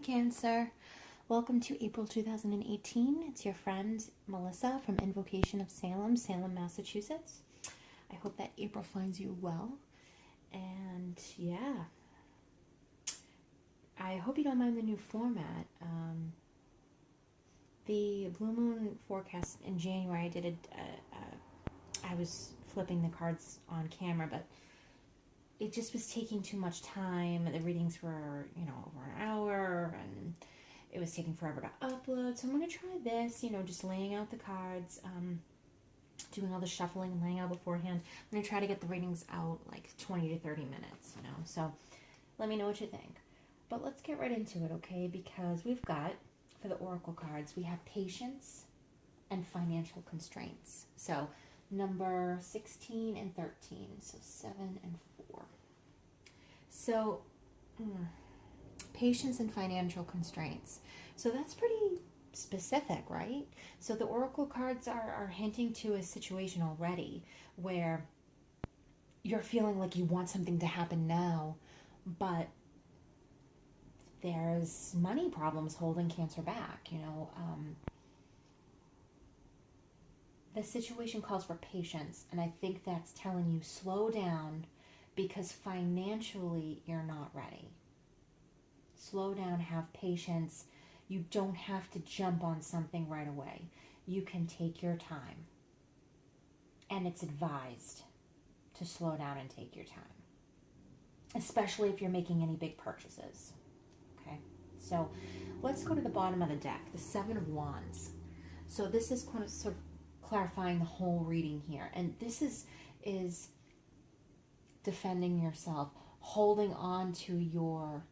Cancer. Welcome to April 2018. It's your friend Melissa from Invocation of Salem, Massachusetts. I hope that April finds you well. And yeah, I hope you don't mind the new format. The Blue Moon forecast in January, I did I was flipping the cards on camera, but it just was taking too much time. The readings were, over an hour, and it was taking forever to upload. So I'm going to try this, just laying out the cards, doing all the shuffling and laying out beforehand. I'm going to try to get the readings out like 20 to 30 minutes, So let me know what you think. But let's get right into it, okay? Because we've got, for the oracle cards, we have patience and financial constraints. So number 16 and 13, so 7 and 4. So, patience and financial constraints. So that's pretty specific, right? So the oracle cards are hinting to a situation already where you're feeling like you want something to happen now, but there's money problems holding Cancer back, The situation calls for patience, and I think that's telling you slow down because financially you're not ready. Slow down, have patience. You don't have to jump on something right away. You can take your time. And it's advised to slow down and take your time, especially if you're making any big purchases. Okay, so let's go to the bottom of the deck, the Seven of Wands. So this is kind of sort of clarifying the whole reading here, and this is defending yourself, holding on to your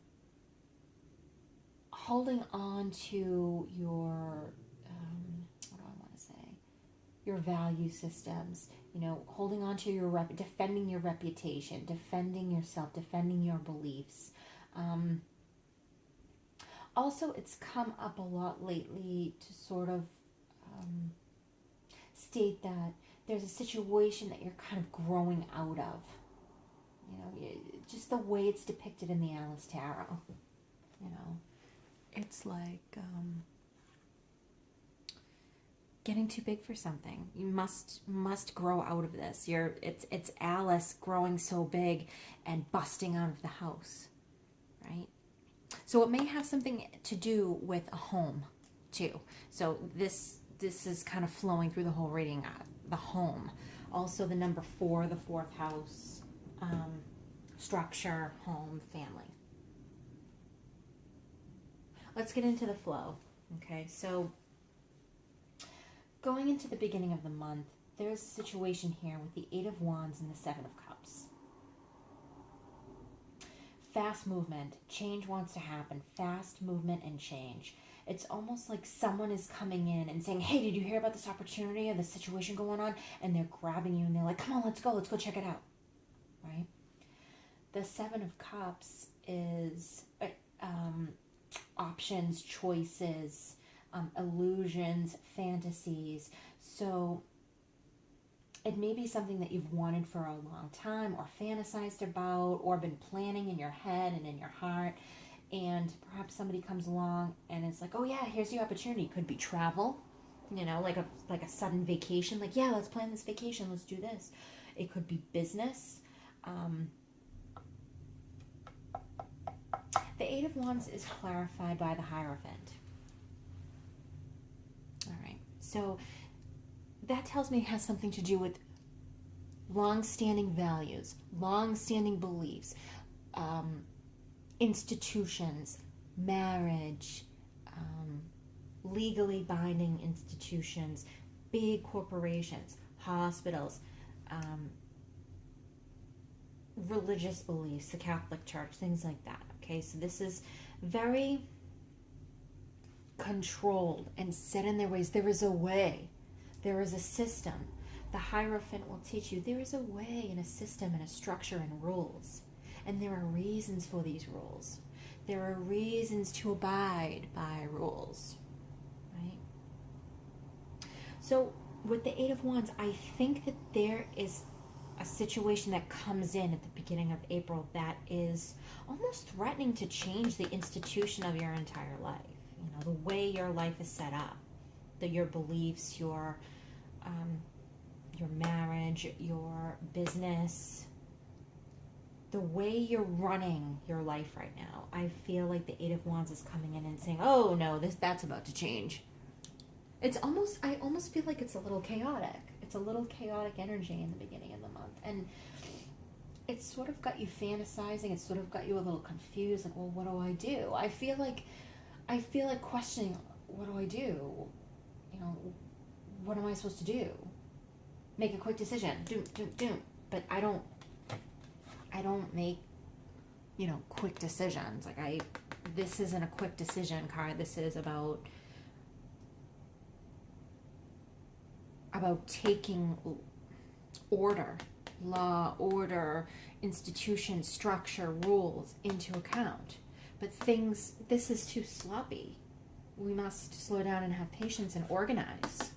what do I want to say, your value systems, holding on to your defending your reputation, defending yourself, defending your beliefs. Also, it's come up a lot lately to sort of state that there's a situation that you're kind of growing out of. Just the way it's depicted in the Alice Tarot. It's like getting too big for something. You must grow out of this. It's Alice growing so big and busting out of the house, right? So it may have something to do with a home too. So this is kind of flowing through the whole reading. The home, also the number 4, the 4th house, structure, home, family. Let's get into the flow. Okay, so going into the beginning of the month, there's a situation here with the 8 of Wands and the 7 of Cups. Fast movement, change wants to happen, fast movement and change. It's almost like someone is coming in and saying, hey, did you hear about this opportunity or this situation going on? And they're grabbing you and they're like, come on, let's go check it out, right? The 7 of Cups is options, choices, illusions, fantasies. So it may be something that you've wanted for a long time or fantasized about or been planning in your head and in your heart. And perhaps somebody comes along and it's like, oh yeah, here's your opportunity. Could be travel, like a sudden vacation. Like, yeah, let's plan this vacation. Let's do this. It could be business. The 8 of Wands is clarified by the Hierophant. All right. So that tells me it has something to do with long-standing values, long-standing beliefs, institutions, marriage, legally binding institutions, big corporations, hospitals, religious beliefs, the Catholic Church, things like that. Okay, so this is very controlled and set in their ways. There is a way. There is a system. The Hierophant will teach you there is a way and a system and a structure and rules. And there are reasons for these rules. There are reasons to abide by rules, right? So with the 8 of Wands, I think that there is a situation that comes in at the beginning of April that is almost threatening to change the institution of your entire life. You know, the way your life is set up, your beliefs, your marriage, your business, the way you're running your life right now. I feel like the Eight of Wands is coming in and saying, "Oh no, that's about to change." I almost feel like it's a little chaotic. It's a little chaotic energy in the beginning of the month. And it's sort of got you fantasizing. It's sort of got you a little confused. Like, well, what do I do? I feel like questioning, what do I do? You know, what am I supposed to do? Make a quick decision. Do. But I don't make, you know, quick decisions. Like this isn't a quick decision card. This is about taking law, order, institution, structure, rules into account. But this is too sloppy. We must slow down and have patience and organize.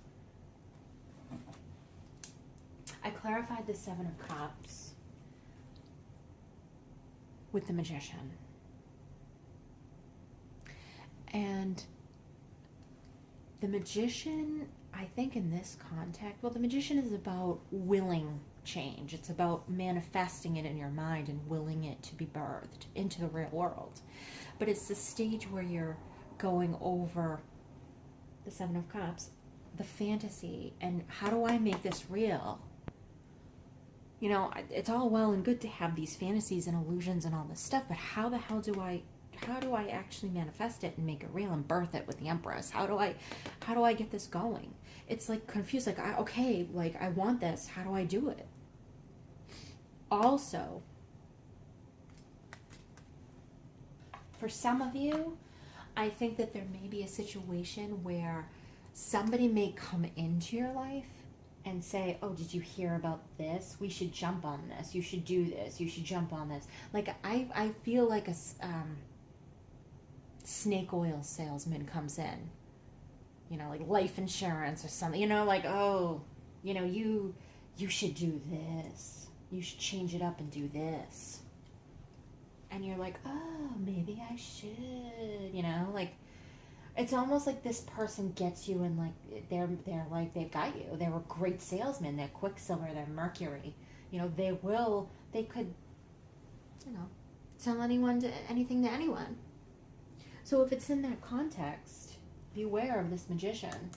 I clarified the Seven of Cups with the Magician. And the Magician, I think in this context, well, the Magician is about willing change. It's about manifesting it in your mind and willing it to be birthed into the real world. But it's the stage where you're going over the Seven of Cups, the fantasy, and how do I make this real? You know, it's all well and good to have these fantasies and illusions and all this stuff, but how the hell do I actually manifest it and make it real and birth it with the Empress? How do I get this going? It's like confused, like, I want this. How do I do it? Also, for some of you, I think that there may be a situation where somebody may come into your life and say, "Oh, did you hear about this? We should jump on this. You should do this. You should jump on this." Like, I feel like a snake oil salesman comes in, you know, like life insurance or something, you know, like, "Oh, you know, you should do this. You should change it up and do this." And you're like, "Oh, maybe I should," you know, like, it's almost like this person gets you and like they're like, they've got you. They're a great salesman. They're Quicksilver. They're Mercury. You know, they could, you know, sell anything to anyone. So if it's in that context, beware of this Magician,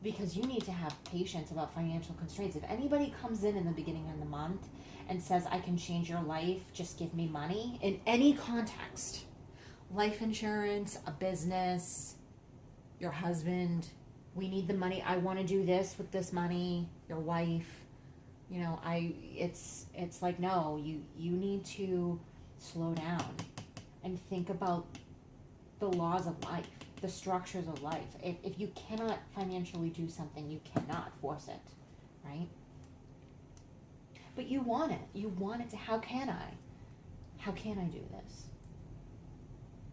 because you need to have patience about financial constraints. If anybody comes in the beginning of the month and says, "I can change your life, just give me money," in any context, life insurance, a business, your husband, we need the money, I want to do this with this money, your wife, you know, it's like, no, you need to slow down and think about the laws of life, the structures of life. If you cannot financially do something, you cannot force it, right? But you want it to, how can I do this?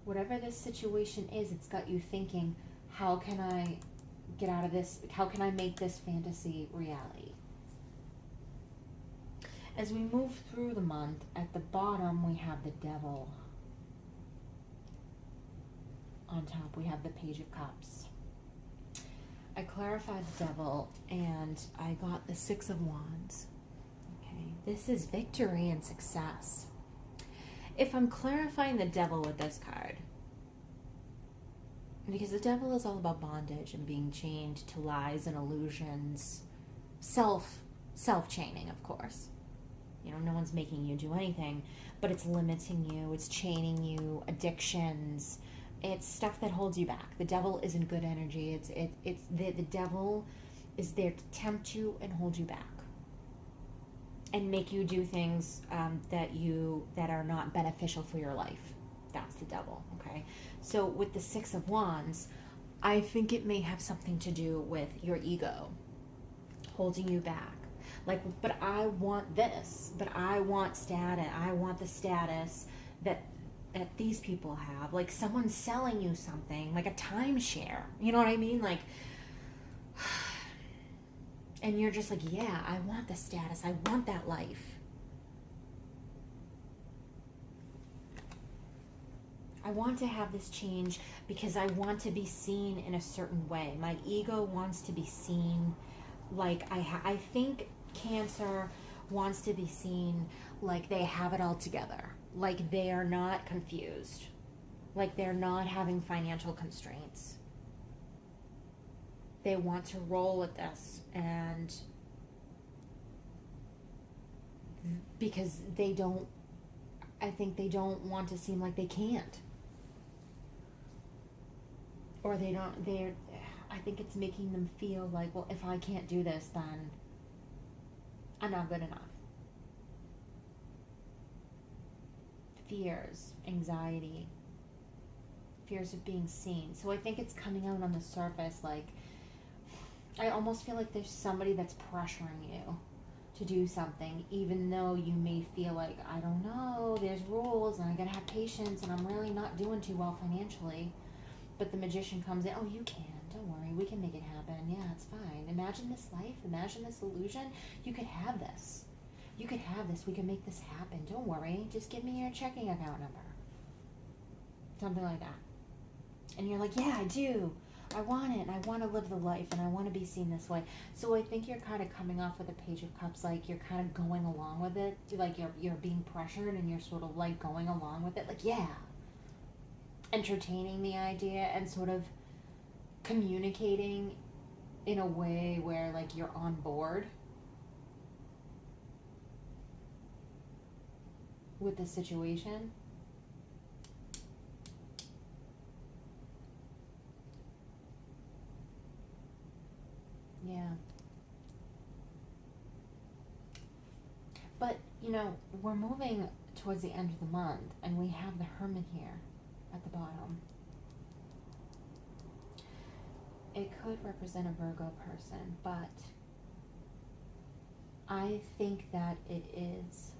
Whatever this situation is, it's got you thinking, how can I get out of this? How can I make this fantasy reality? As we move through the month, at the bottom we have the Devil. On top we have the Page of Cups. I clarified the Devil and I got the Six of Wands. Okay, this is victory and success. If I'm clarifying the Devil with this card, because the Devil is all about bondage and being chained to lies and illusions, self-chaining, of course. You know, no one's making you do anything, but it's limiting you, it's chaining you, addictions, it's stuff that holds you back. The Devil isn't good energy. The Devil is there to tempt you and hold you back, and make you do things that are not beneficial for your life. That's the Devil, okay? So with the Six of Wands, I think it may have something to do with your ego holding you back. Like, but I want this, but I want status. I want the status that these people have. Like, someone's selling you something, like a timeshare. You know what I mean? Like, And you're just like, yeah, I want the status. I want that life. I want to have this change because I want to be seen in a certain way. My ego wants to be seen like I think Cancer wants to be seen like they have it all together. Like they are not confused. Like they're not having financial constraints. They want to roll with this, and because I think they don't want to seem like they can't. Or I think it's making them feel like, well, if I can't do this, then I'm not good enough. Fears, anxiety, fears of being seen. So I think it's coming out on the surface like, I almost feel like there's somebody that's pressuring you to do something, even though you may feel like, I don't know, there's rules and I gotta have patience and I'm really not doing too well financially. But the magician comes in, oh, you can, don't worry, we can make it happen. Yeah, it's fine. Imagine this life, imagine this illusion. You could have this. You could have this. We can make this happen. Don't worry. Just give me your checking account number. Something like that. And you're like, yeah, I do. I want it, and I want to live the life, and I want to be seen this way. So I think you're kind of coming off with a Page of Cups, like you're kind of going along with it. Like you're being pressured, and you're sort of like going along with it. Like, yeah. Entertaining the idea and sort of communicating in a way where like you're on board with the situation. Yeah. But, we're moving towards the end of the month, and we have the Hermit here at the bottom. It could represent a Virgo person, but I think that it is.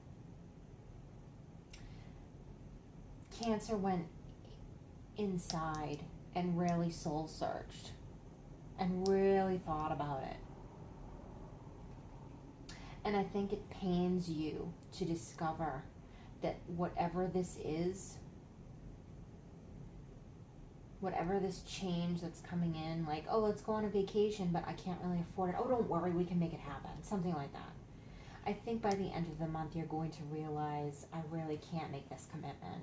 Cancer went inside and really soul searched and really thought about it. And I think it pains you to discover that whatever this is, whatever this change that's coming in, like, oh, let's go on a vacation, but I can't really afford it. Oh, don't worry, we can make it happen. Something like that. I think by the end of the month, you're going to realize I really can't make this commitment.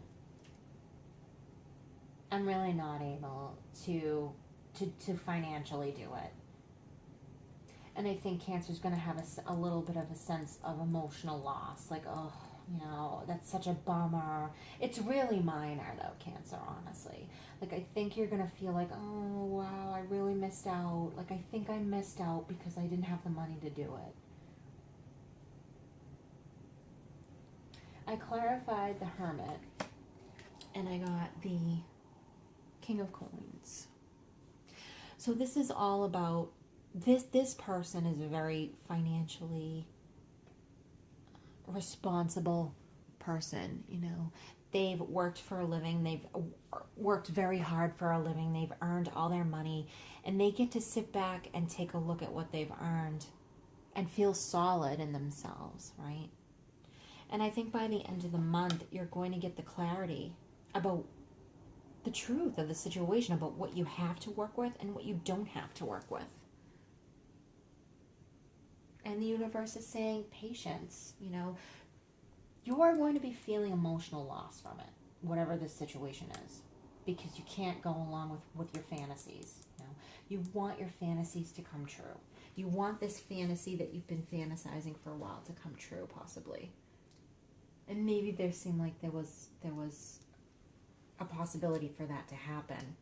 I'm really not able to financially do it. And I think Cancer's going to have a little bit of a sense of emotional loss. Like, oh, that's such a bummer. It's really minor, though, Cancer, honestly. Like, I think you're going to feel like, oh, wow, I really missed out. Like, I think I missed out because I didn't have the money to do it. I clarified the Hermit, and I got the King of Coins. So this is all about, this person is a very financially responsible person, They've worked for a living, they've worked very hard for a living, they've earned all their money, and they get to sit back and take a look at what they've earned and feel solid in themselves, right? And I think by the end of the month, you're going to get the clarity about the truth of the situation, about what you have to work with and what you don't have to work with. And the universe is saying patience, You are going to be feeling emotional loss from it, whatever this situation is, because you can't go along with your fantasies. You want your fantasies to come true. You want this fantasy that you've been fantasizing for a while to come true, possibly. And maybe there seemed like there was a possibility for that to happen.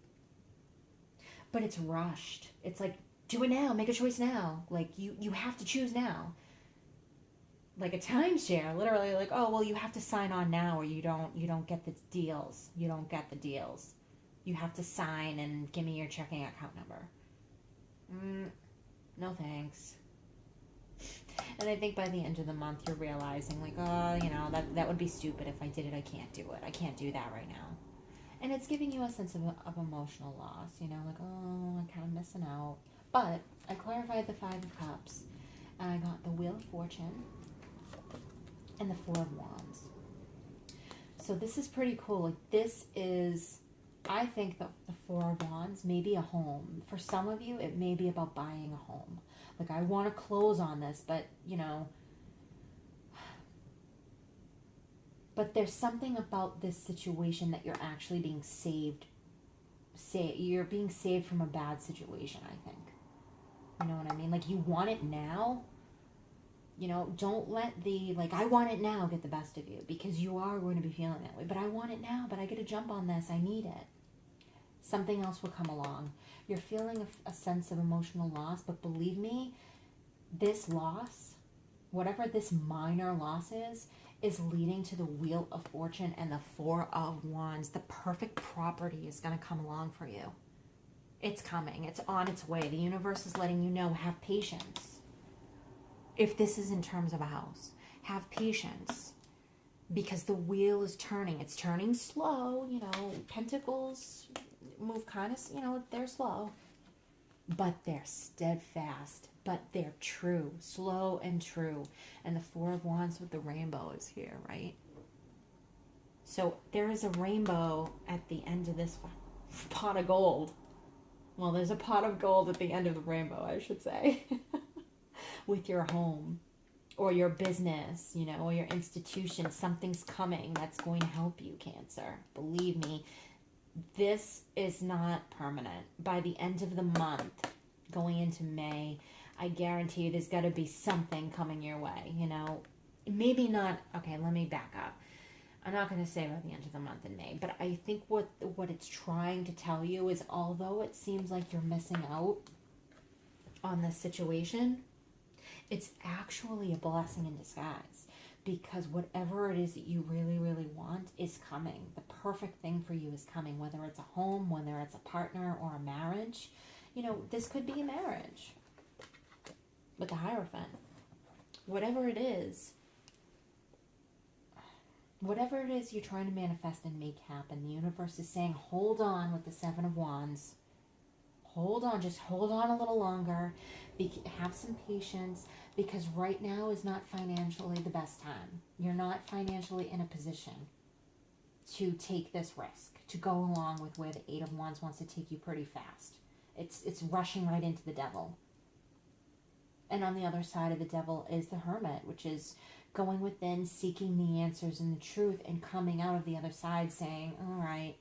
But it's rushed. It's like, do it now, make a choice now. Like, you have to choose now. Like a timeshare, literally, like, oh, well, you have to sign on now or you don't get the deals. You don't get the deals. You have to sign and give me your checking account number. No thanks. And I think by the end of the month, you're realizing, like, oh, that would be stupid if I did it. I can't do it. I can't do that right now. And it's giving you a sense of emotional loss, like, oh, I'm kind of missing out. But I clarified the 5 of Cups. of Fortune, and the Four of Wands. So this is pretty cool. Like, this is, I think the Four of Wands may be a home. For some of you, it may be about buying a home. Like, I want to close on this, but, you know, but there's something about this situation that you're actually being saved. You're being saved from a bad situation, I think. You know what I mean? Like, you want it now. You know, don't let the, like, I want it now get the best of you, because you are going to be feeling that way. But I want it now, but I get to jump on this. I need it. Something else will come along. You're feeling a sense of emotional loss, but believe me, this loss, whatever this minor loss is leading to the Wheel of Fortune and the Four of Wands. The perfect property is going to come along for you. It's coming. It's on its way. The universe is letting you know, have patience. If this is in terms of a house, have patience, because the wheel is turning. It's turning slow. You know, pentacles move kind of, you know, they're slow, but they're steadfast, but they're true, slow and true. And the Four of Wands with the rainbow is here, right? So there is a rainbow at the end of this pot of gold. Well, there's a pot of gold at the end of the rainbow, I should say. With your home or your business, you know, or your institution. Something's coming that's going to help you, Cancer. Believe me, this is not permanent. By the end of the month, going into May, I guarantee you there's got to be something coming your way, you know. Maybe not, okay, let me back up. I'm not going to say by the end of the month in May, but I think what it's trying to tell you is, although it seems like you're missing out on this situation, it's actually a blessing in disguise, because whatever it is that you really, really want is coming. The perfect thing for you is coming, whether it's a home, whether it's a partner or a marriage. You know, this could be a marriage with the Hierophant. Whatever it is you're trying to manifest and make happen, the universe is saying, hold on with the Seven of Wands. Hold on, just hold on a little longer. Have some patience, because right now is not financially the best time. You're not financially in a position to take this risk, to go along with where the Eight of Wands wants to take you pretty fast. It's rushing right into the Devil. And on the other side of the Devil is the Hermit, which is going within, seeking the answers and the truth, and coming out of the other side saying, all right,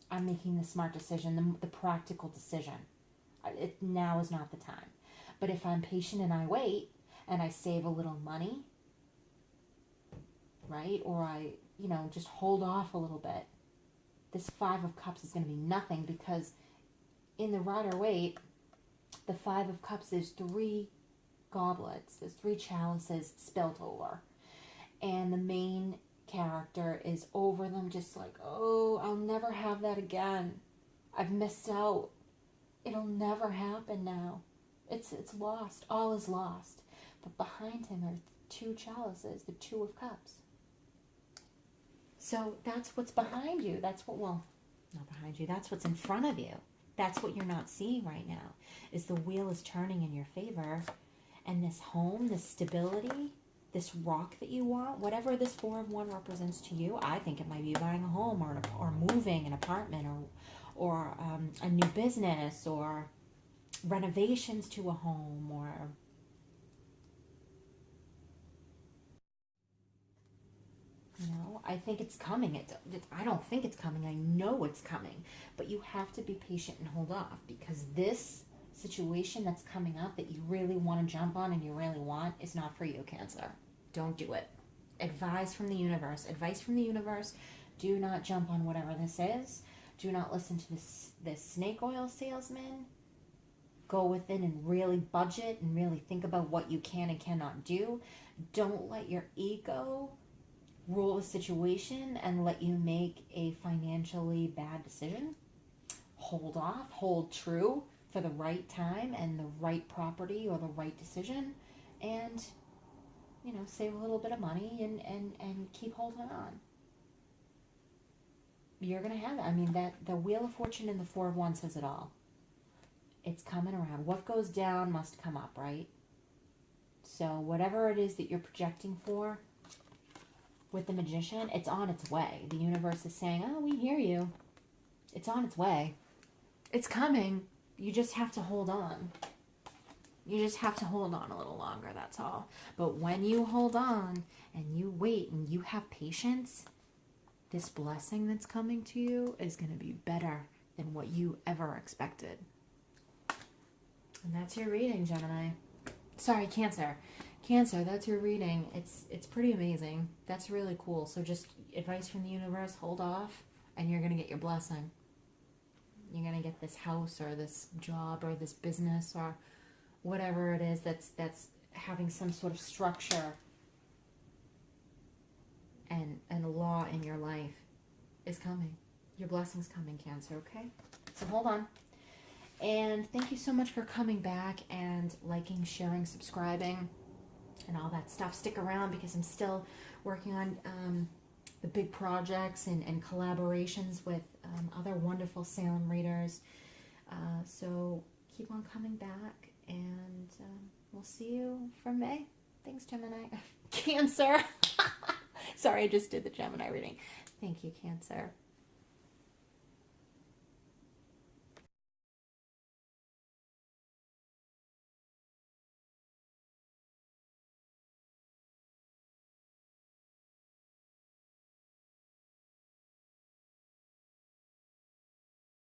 I'm making the smart decision, the practical decision. Now is not the time. But if I'm patient and I wait and I save a little money, right? Or I, you know, just hold off a little bit, this Five of Cups is going to be nothing, because in the Rider-Waite, the Five of Cups, there's 3 goblets, there's 3 chalices spilt over. And the main character is over them, just like, oh, I'll never have that again. I've missed out. It'll never happen now. It's lost. All is lost. But behind him are 2 chalices, the Two of Cups. So that's what's behind you. That's what, well, not behind you. That's what's in front of you. That's what you're not seeing right now, is the wheel is turning in your favor. And this home, this stability, this rock that you want, whatever this Four of Wands represents to you, I think it might be buying a home, or moving an apartment, or a new business, or renovations to a home, or you know, I think it's coming. I don't think it's coming. I know it's coming, but you have to be patient and hold off, because this situation that's coming up that you really want to jump on and you really want is not for you, Cancer. Don't do it. Advice from the universe. Do not jump on whatever this is. Do not listen to this snake oil salesman. Go within and really budget and really think about what you can and cannot do. Don't let your ego rule the situation and let you make a financially bad decision. Hold off, hold true for the right time and the right property or the right decision, and, you know, save a little bit of money and keep holding on. You're going to have it. I mean, that the Wheel of Fortune and the Four of Wands says it all. It's coming around. What goes down must come up, right? So whatever it is that you're projecting for with the Magician, it's on its way. The universe is saying, oh, we hear you. It's on its way. It's coming. You just have to hold on. You just have to hold on a little longer, that's all. But when you hold on and you wait and you have patience, this blessing that's coming to you is going to be better than what you ever expected. And that's your reading, Gemini. Sorry, Cancer. Cancer, that's your reading. It's pretty amazing. That's really cool. So just advice from the universe, hold off, and you're going to get your blessing. You're going to get this house or this job or this business or whatever it is that's having some sort of structure and a law in your life is coming. Your blessing's coming, Cancer, okay? So hold on. And thank you so much for coming back and liking, sharing, subscribing, and all that stuff. Stick around because I'm still working on the big projects and collaborations with other wonderful Salem readers. So keep on coming back, and we'll see you for May. Thanks, Gemini. Cancer. Sorry, I just did the Gemini reading. Thank you, Cancer.